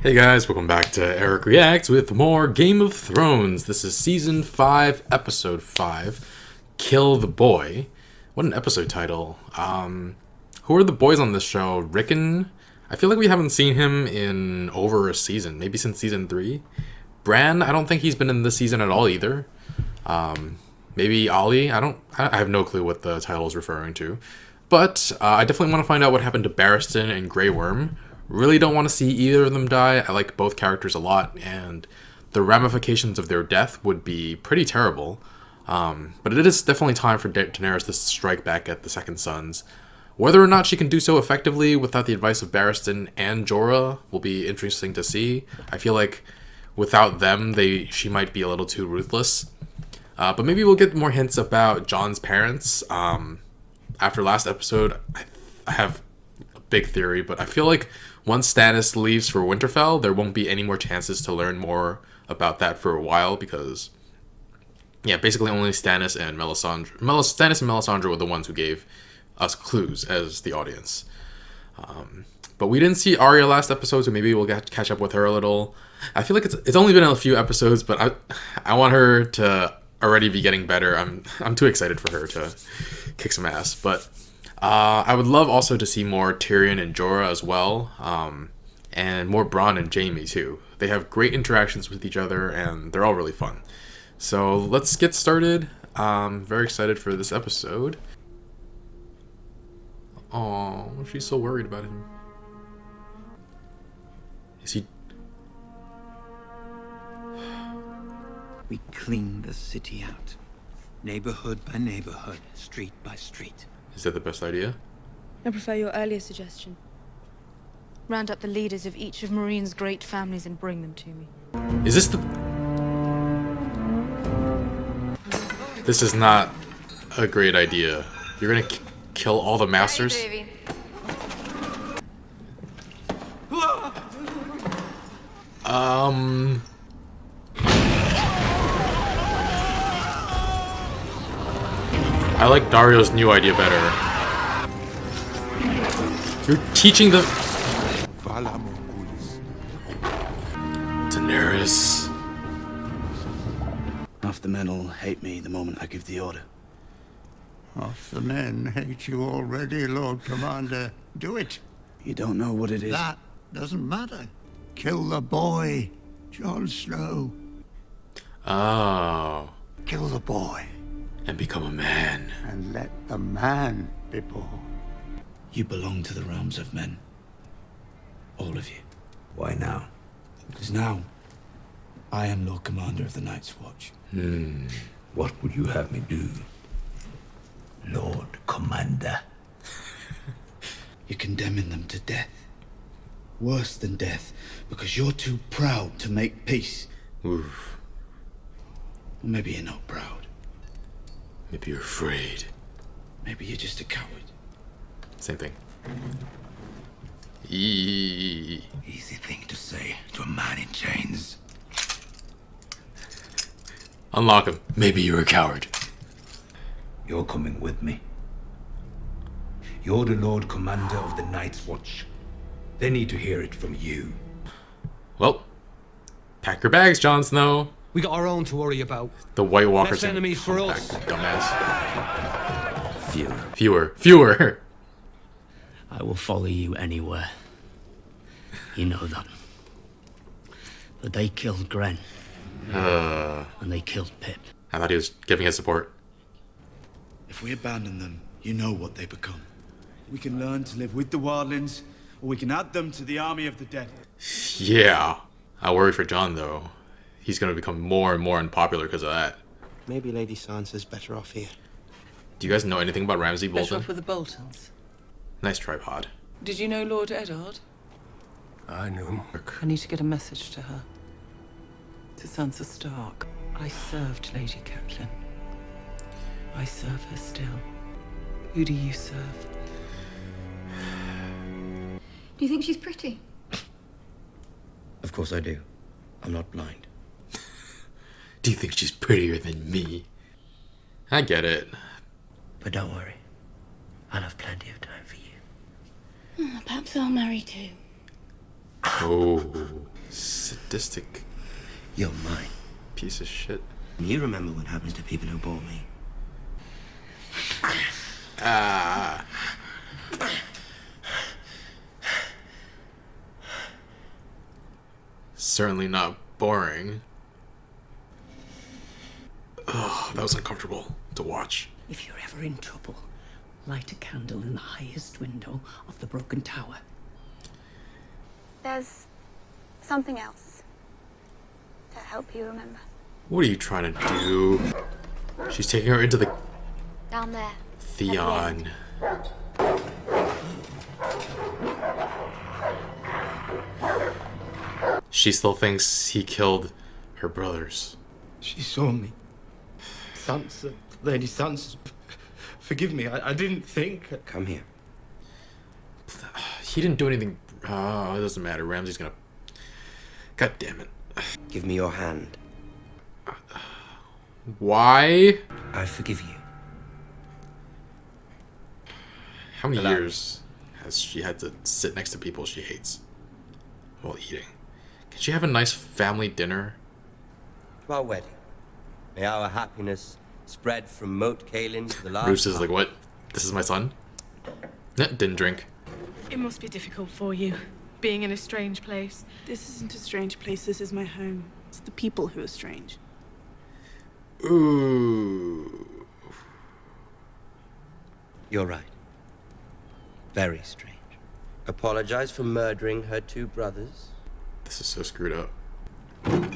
Hey guys, welcome back to Eric Reacts with more Game of Thrones. This is Season 5, Episode 5, Kill the Boy. What an episode title. Who are the boys on this show? Rickon? I feel like we haven't seen him in over a season, maybe since Season 3. Bran, I don't think he's been in this season at all either. Maybe Ollie? I have no clue what the title is referring to. But I definitely want to find out what happened to Barristan and Grey Worm. Really don't want to see either of them die. I like both characters a lot, and the ramifications of their death would be pretty terrible. But it is definitely time for Daenerys to strike back at the Second Sons. Whether or not she can do so effectively without the advice of Barristan and Jorah will be interesting to see. I feel like without them, she might be a little too ruthless. But maybe we'll get more hints about Jon's parents. After last episode, I have a big theory, but I feel like once Stannis leaves for Winterfell, there won't be any more chances to learn more about that for a while because, yeah, basically only Stannis and Melisandre were the ones who gave us clues as the audience. But we didn't see Arya last episode, so maybe we'll catch up with her a little. I feel like it's only been a few episodes, but I want her to already be getting better. I'm too excited for her to kick some ass, but I would love also to see more Tyrion and Jorah as well, and more Bronn and Jaime too. They have great interactions with each other, and they're all really fun. So let's get started. Very excited for this episode. Oh, she's so worried about him. Is he? We clean the city out. Neighborhood by neighborhood, street by street. Is that the best idea? I prefer your earlier suggestion. Round up the leaders of each of Meereen's great families and bring them to me. Is this the... This is not a great idea. You're gonna kill all the masters? Hey, I like Dario's new idea better. You're teaching them... Daenerys. Half the men will hate me the moment I give the order. Half the men hate you already, Lord Commander. Do it. You don't know what it is. That doesn't matter. Kill the boy, Jon Snow. Oh. Kill the boy. And become a man. And let the man be born. You belong to the realms of men. All of you. Why now? Because now, I am Lord Commander of the Night's Watch. What would you have me do, Lord Commander? You're condemning them to death. Worse than death, because you're too proud to make peace. Oof. Or maybe you're not proud. Maybe you're afraid. Maybe you're just a coward. Same thing. Eee. Easy thing to say to a man in chains. Unlock him. Maybe you're a coward. You're coming with me. You're the Lord Commander of the Night's Watch. They need to hear it from you. Well, pack your bags, Jon Snow. We got our own to worry about. The White Walkers Less enemies for back, us. dumbass. Fewer. Fewer. I will follow you anywhere. You know that. But they killed Gren. And they killed Pip. I thought he was giving his support. If we abandon them, you know what they become. We can learn to live with the wildlings, or we can add them to the army of the dead. Yeah. I worry for Jon, though. He's going to become more and more unpopular because of that. Maybe Lady Sansa's better off here. Do you guys know anything about Ramsay Better Bolton? off with the Boltons. Nice tripod. Did you know Lord Eddard? I knew him. I need to get a message to her. To Sansa Stark. I served Lady Catelyn. I serve her still. Who do you serve? Do you think she's pretty? Of course I do. I'm not blind. Do you think she's prettier than me? I get it. But don't worry. I'll have plenty of time for you. Perhaps I'll marry too. Oh. sadistic You're mine. piece of shit. You remember what happens to people who bore me. Ah. Certainly not boring. Oh, that was uncomfortable to watch. If you're ever in trouble, light a candle in the highest window of the broken tower. There's something else to help you remember. What are you trying to do? She's taking her into the Down there. Theon. She still thinks he killed her brothers. She saw me. Sansa, Lady Sansa. Forgive me, I didn't think. Come here. He didn't do anything. Oh, it doesn't matter. Ramsay's gonna. God damn it. Give me your hand. Why? I forgive you. How many Allow me. years has she had to sit next to people she hates while eating? Can she have a nice family dinner? To our wedding. May our happiness spread from Moat Cailin to the last. Bruce is like, what? This is my son? Didn't drink. It must be difficult for you, being in a strange place. This isn't a strange place, this is my home. It's the people who are strange. Ooh. You're right. Very strange. Apologize for murdering her two brothers. This is so screwed up.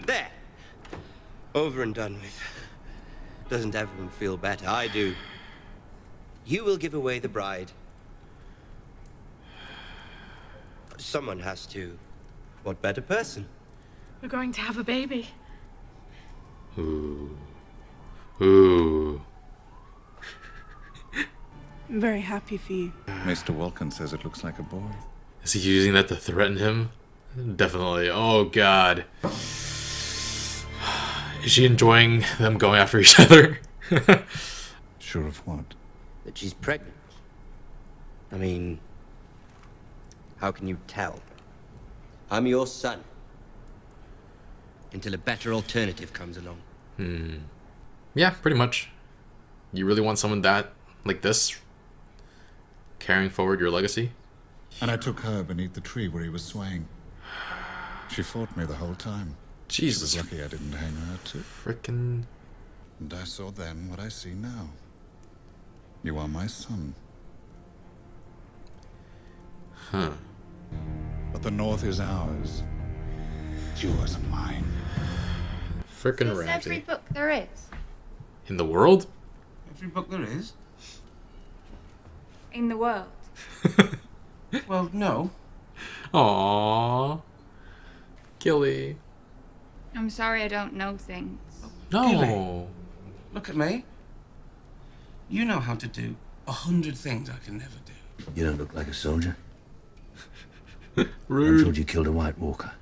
There! Over and done with. Doesn't everyone feel better? I do. You will give away the bride. Someone has to. What better person? We're going to have a baby. Ooh. Ooh. I'm very happy for you. Mr. Walken says it looks like a boy. Is he using that to threaten him? Definitely. Oh, God. Is she enjoying them going after each other? Sure of what? That she's pregnant. I mean, how can you tell? I'm your son. Until a better alternative comes along. Yeah, pretty much. You really want someone like this, carrying forward your legacy? And I took her beneath the tree where he was swaying. She fought me the whole time. Jesus. She was lucky I didn't hang her too. Frickin'. And I saw then what I see now. You are my son. Huh. But the North is ours. It's yours and mine. Frickin' It's Ramsay. every book there is. In the world? Every book there is? In the world. Well, no. Aww. Gilly. I'm sorry I don't know things. No. Look at me. You know how to do 100 things I can never do. You don't look like a soldier. I'm Rude. told you killed a White Walker.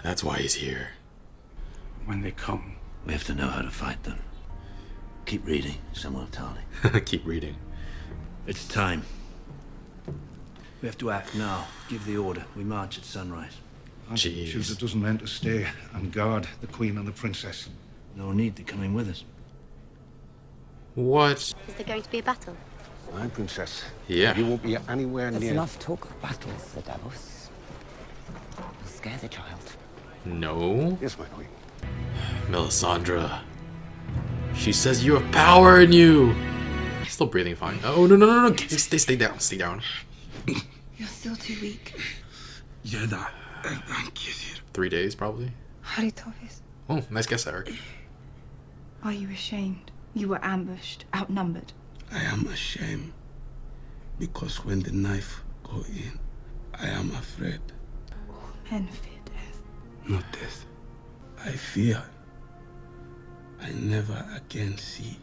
That's why he's here. When they come. We have to know how to fight them. Keep reading, Samuel Tarly. Keep reading. It's time. We have to act now. Give the order. We march at sunrise. Jeez. Choose a dozen men to stay and guard the Queen and the Princess. No need to come in with us. What? Is there going to be a battle? Aye, Princess. Yeah. You won't be anywhere There's near. enough talk of battles, Sir Davos. You'll scare the child. No. Yes, my queen. Melisandre. She says you have power in you. Still breathing fine. Oh, no. Stay down. Stay down. You're still too weak. 3 days, probably. Haritovis, Oh, nice guess, Eric. are you ashamed? You were ambushed, outnumbered. I am ashamed. Because when the knife go in, I am afraid. Men fear death. Not death. I fear. I never again see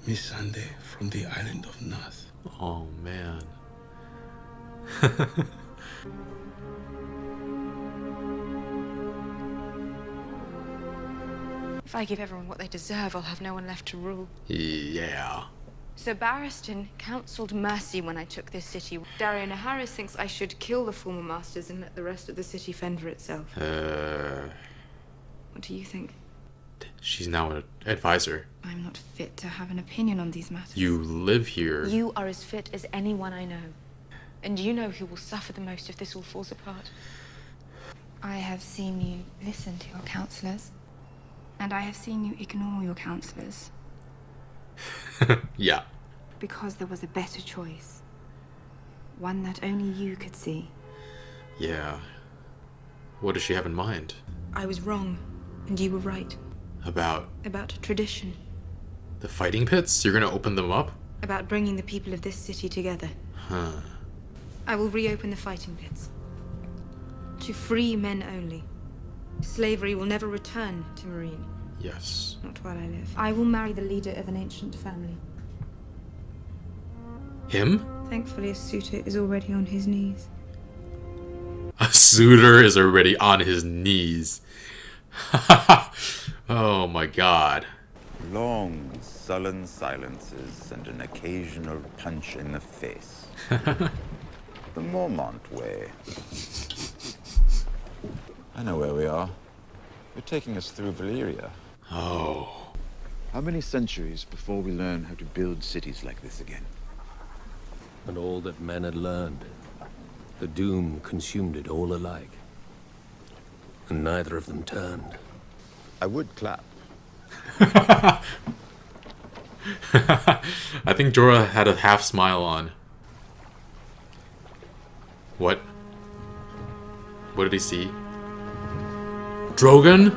Miss Sunday from the island of North. Oh, man. If I give everyone what they deserve, I'll have no one left to rule. Yeah. Sir Barristan counselled mercy when I took this city. Dario Naharis thinks I should kill the former masters and let the rest of the city fend for itself. What do you think? She's now an advisor. I'm not fit to have an opinion on these matters. You live here. You are as fit as anyone I know. And you know who will suffer the most if this all falls apart. I have seen you listen to your counselors. And I have seen you ignore your counselors. Yeah. Because there was a better choice. One that only you could see. Yeah. What does she have in mind? I was wrong, and you were right. About Tradition. the fighting pits? You're gonna open them up? About bringing the people of this city together. Huh. I will reopen the fighting pits. To free men only. Slavery will never return to Marine. Yes. Not while I live. I will marry the leader of an ancient family. Him? Thankfully, a suitor is already on his knees. A suitor is already on his knees. Oh my god. Long, sullen silences and an occasional punch in the face. The Mormont way. I know where we are. You're taking us through Valyria. Oh. How many centuries before we learn how to build cities like this again? And all that men had learned. The doom consumed it all alike. And neither of them turned. I would clap. I think Jorah had a half smile on. What? What did he see? Drogon?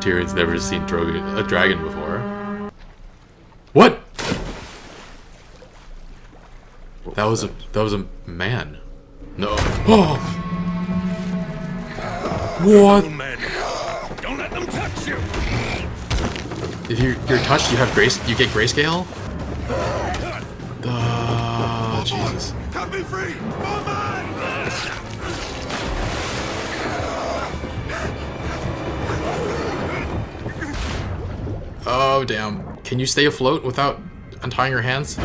Tyrion's never seen a dragon before. What? That was a man. No. Oh. What? Don't let them touch you. If you're touched, you get grayscale? Jesus. Cut me free! Oh, damn. Can you stay afloat without untying your hands?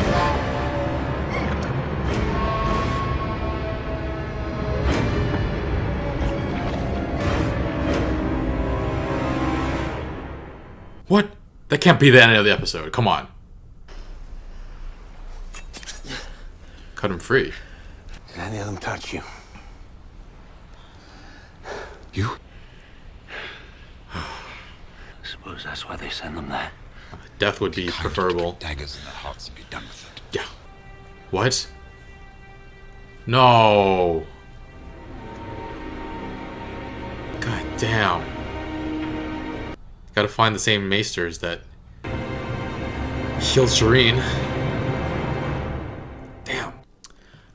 What? That can't be the end of the episode. Come on. Cut him free. Did any of them touch you? You? I suppose that's why they send them there. Death would be preferable. Daggers in their hearts and be done with it. Yeah. What? No. God damn. Gotta find the same maesters that killed Shireen. Damn.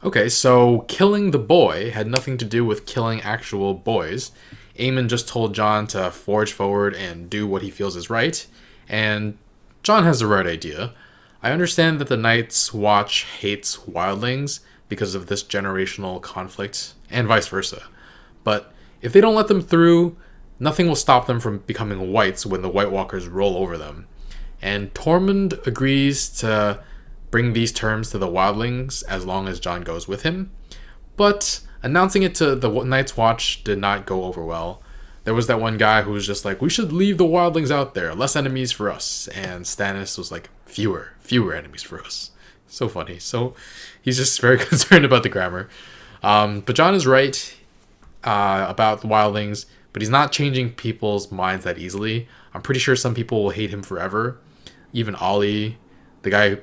Okay, so killing the boy had nothing to do with killing actual boys. Aemon just told Jon to forge forward and do what he feels is right, and Jon has the right idea. I understand that the Night's Watch hates wildlings because of this generational conflict, and vice versa. But if they don't let them through, nothing will stop them from becoming whites when the White Walkers roll over them. And Tormund agrees to bring these terms to the wildlings as long as Jon goes with him. But announcing it to the Night's Watch did not go over well. There was that one guy who was just like, we should leave the wildlings out there, less enemies for us. And Stannis was like, fewer enemies for us. So funny. So he's just very concerned about the grammar. But Jon is right about the wildlings, but he's not changing people's minds that easily. I'm pretty sure some people will hate him forever. Even Ollie, the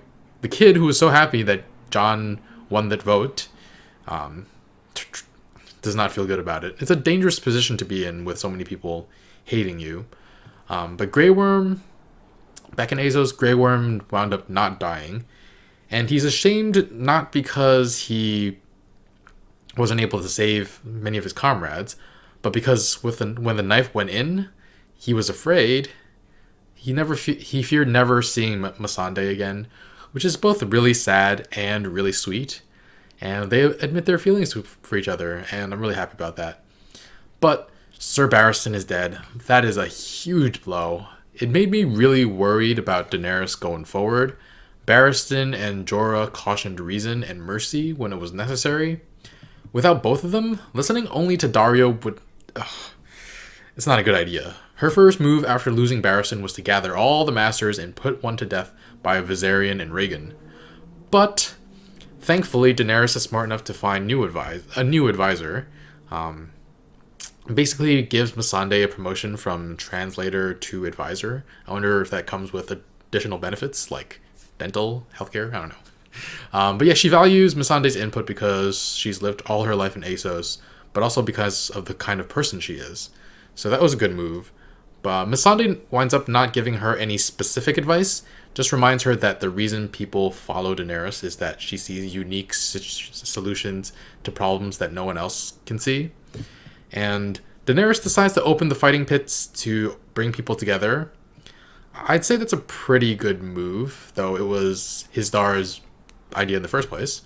kid who was so happy that Jon won that vote, does not feel good about it. It's a dangerous position to be in with so many people hating you. But Grey Worm, back in Azos, Grey Worm wound up not dying. And he's ashamed not because he wasn't able to save many of his comrades, but because when the knife went in, he was afraid. He feared never seeing Missandei again, which is both really sad and really sweet. And they admit their feelings for each other, and I'm really happy about that. But Sir Barristan is dead. That is a huge blow. it made me really worried about Daenerys going forward. Barristan and Jorah cautioned reason and mercy when it was necessary. Without both of them, listening only to Daario would... it's not a good idea. Her first move after losing Barristan was to gather all the masters and put one to death by Viserion and Rhaegon. But, thankfully, Daenerys is smart enough to find a new advisor. Basically gives Missandei a promotion from translator to advisor. I wonder if that comes with additional benefits, like dental, healthcare, I don't know. But yeah, she values Missandei's input because she's lived all her life in Essos, but also because of the kind of person she is. So that was a good move. But Missandei winds up not giving her any specific advice, just reminds her that the reason people follow Daenerys is that she sees unique solutions to problems that no one else can see. And Daenerys decides to open the fighting pits to bring people together. I'd say that's a pretty good move, though it was Hizdahr's idea in the first place.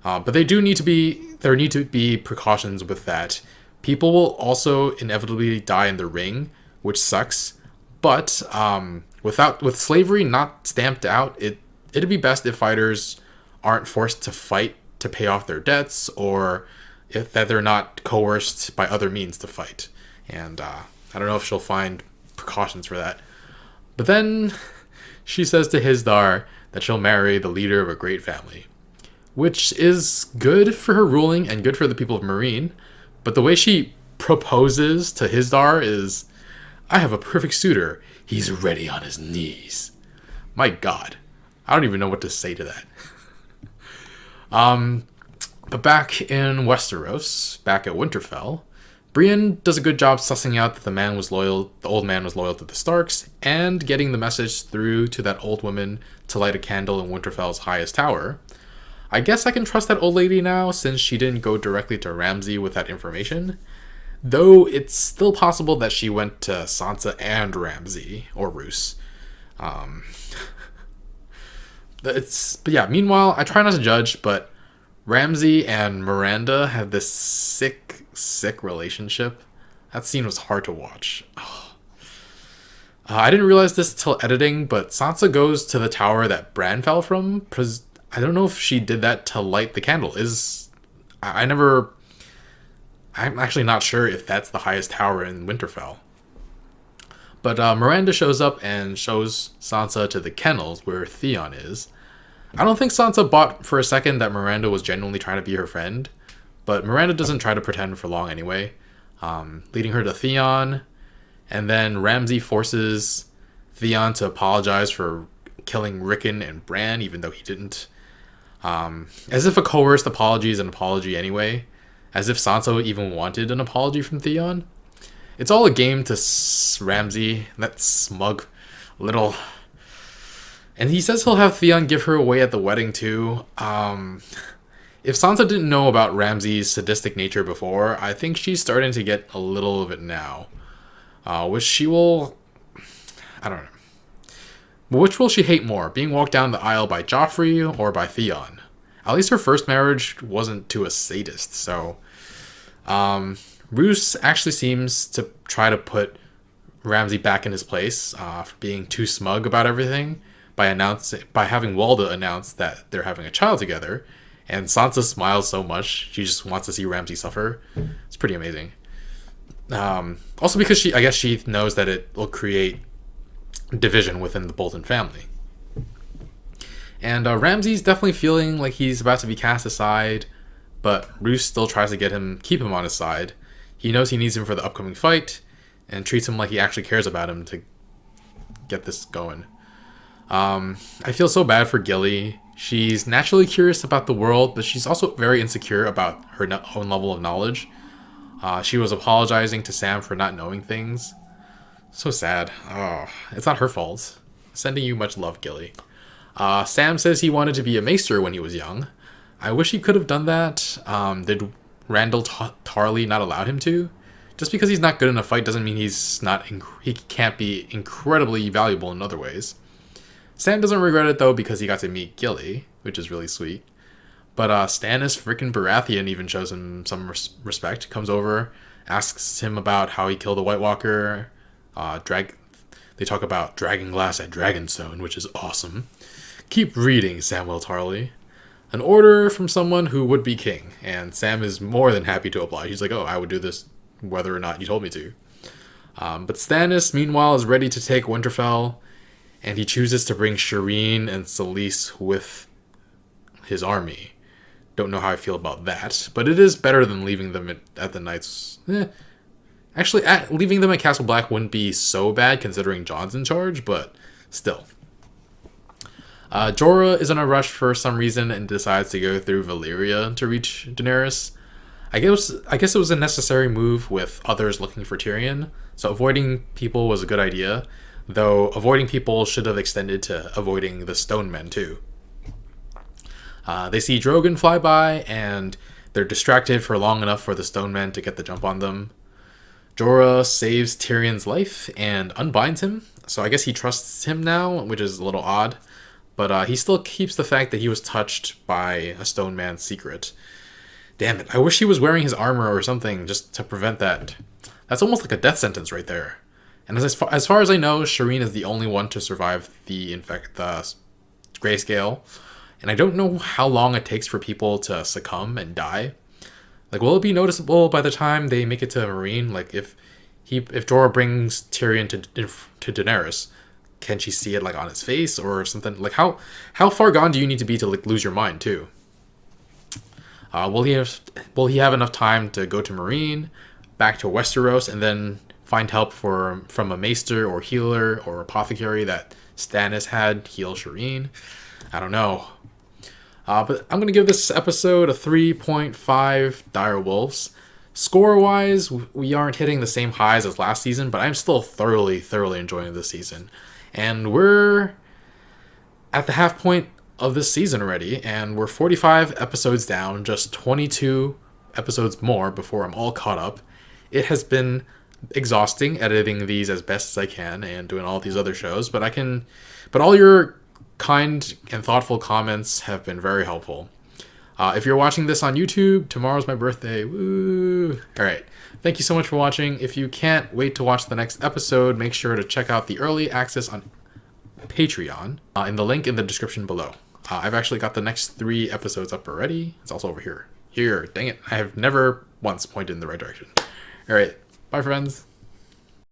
But there need to be precautions with that. People will also inevitably die in the ring, which sucks. But with slavery not stamped out, it'd be best if fighters aren't forced to fight to pay off their debts, or if that they're not coerced by other means to fight. And I don't know if she'll find precautions for that. But then she says to Hizdahr that she'll marry the leader of a great family, which is good for her ruling and good for the people of Meereen. But the way she proposes to Hizdahr is, I have a perfect suitor. He's ready on his knees. My God. I don't even know what to say to that. But back in Westeros, back at Winterfell, Brienne does a good job sussing out that the old man was loyal to the Starks, and getting the message through to that old woman to light a candle in Winterfell's highest tower. I guess I can trust that old lady now, since she didn't go directly to Ramsay with that information. Though it's still possible that she went to Sansa and Ramsay, or Roose. But yeah, meanwhile, I try not to judge, but Ramsay and Miranda have this sick relationship. That scene was hard to watch. I didn't realize this till editing, but Sansa goes to the tower that Bran fell from. I don't know if she did that to light the candle. I'm actually not sure if that's the highest tower in Winterfell. But Miranda shows up and shows Sansa to the kennels where Theon is. I don't think Sansa bought for a second that Miranda was genuinely trying to be her friend, but Miranda doesn't try to pretend for long anyway, leading her to Theon, and then Ramsay forces Theon to apologize for killing Rickon and Bran, even though he didn't. As if a coerced apology is an apology anyway, as if Sansa even wanted an apology from Theon. It's all a game to Ramsay, that smug little... And he says he'll have Theon give her away at the wedding too. If Sansa didn't know about Ramsay's sadistic nature before, I think she's starting to get a little of it now. Which she will... I don't know. Which will she hate more, being walked down the aisle by Joffrey or by Theon? At least her first marriage wasn't to a sadist, so... Roose actually seems to try to put Ramsay back in his place for being too smug about everything by having Walda announce that they're having a child together, and Sansa smiles so much she just wants to see Ramsay suffer. It's pretty amazing. Also because I guess she knows that it will create division within the Bolton family. And Ramsay's definitely feeling like he's about to be cast aside, but Roose still tries to keep him on his side. He knows he needs him for the upcoming fight, and treats him like he actually cares about him to get this going. I feel so bad for Gilly. She's naturally curious about the world, but she's also very insecure about her own level of knowledge. She was apologizing to Sam for not knowing things. So sad. Oh, it's not her fault. Sending you much love, Gilly. Sam says he wanted to be a maester when he was young. I wish he could have done that. Did Randall Tarley not allow him to? Just because he's not good in a fight doesn't mean he can't be incredibly valuable in other ways. Sam doesn't regret it though because he got to meet Gilly, which is really sweet. But Stannis freaking Baratheon even shows him some respect. Comes over, asks him about how he killed a White Walker. They They talk about Dragonglass at Dragonstone, which is awesome. Keep reading, Samwell Tarly. An order from someone who would be king, and Sam is more than happy to oblige. He's like, oh, I would do this whether or not you told me to. But Stannis, meanwhile, is ready to take Winterfell, and he chooses to bring Shireen and Selyse with his army. Don't know how I feel about that, but it is better than leaving them at the Knights. Actually, leaving them at Castle Black wouldn't be so bad considering Jon's in charge, but still. Jorah is in a rush for some reason and decides to go through Valyria to reach Daenerys. I guess it was a necessary move with others looking for Tyrion, so avoiding people was a good idea, though avoiding people should have extended to avoiding the Stone Men too. They see Drogon fly by, and they're distracted for long enough for the Stone Men to get the jump on them. Jorah saves Tyrion's life and unbinds him, so I guess he trusts him now, which is a little odd. But he still keeps the fact that he was touched by a Stone Man's secret. Damn it, I wish he was wearing his armor or something just to prevent that. That's almost like a death sentence right there. And as far as I know, Shireen is the only one to survive the grayscale. And I don't know how long it takes for people to succumb and die. Like, will it be noticeable by the time they make it to Meereen? Like, if Jorah brings Tyrion to Daenerys, can she see it like on his face or something? Like, how far gone do you need to be to like lose your mind too? Will he have enough time to go to Meereen, back to Westeros, and then find help from a maester or healer or apothecary that Stannis had heal Shireen? I don't know. But I'm gonna give this episode a 3.5 direwolves. Score-wise, we aren't hitting the same highs as last season, but I'm still thoroughly enjoying this season. And we're at the half point of this season already, and we're 45 episodes down, just 22 episodes more before I'm all caught up. It has been exhausting editing these as best as I can and doing all these other shows, but all your kind and thoughtful comments have been very helpful. If you're watching this on YouTube, tomorrow's my birthday. Woo! Alright, thank you so much for watching. If you can't wait to watch the next episode, make sure to check out the early access on Patreon in the link in the description below. I've actually got the next 3 episodes up already. It's also over here. Dang it, I have never once pointed in the right direction. Alright, bye friends.